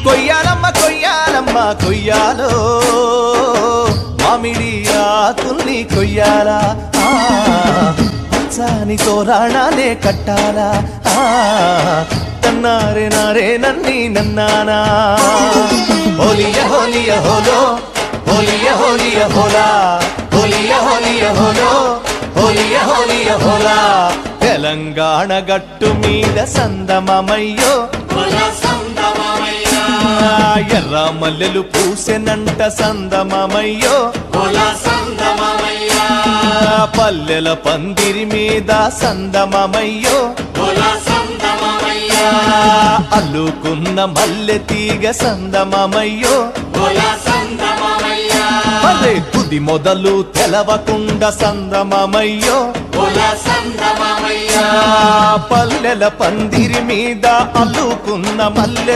కొయ్యాలమ్మ కొయ్యాలమ్మ కొయ్యాలో మామిడి ఆకుల్ని కొయ్యాలా పచ్చాని తోరణాలే కట్టాలా తన్నారే నారే నన్ని నన్నానా హోలియ హోలియ హోలో హోలియ హోలియ హోలా హోలియ హోలియ హోలో హోలియ హోలియ హోలా తెలంగాణ గట్టు మీద సందమమయ్యో ఎర్ర మల్లెలు పూసెనంట సందమమయ్యో పల్లెల పందిరి మీద సందమమయ్యో అల్లుకున్న మల్లె తీగ సందమమయ్యో అదే తుది మొదలు తెలవకుండా సందమమయ్యో పల్లెల పందిరి మీద అల్లుకున్న మల్లె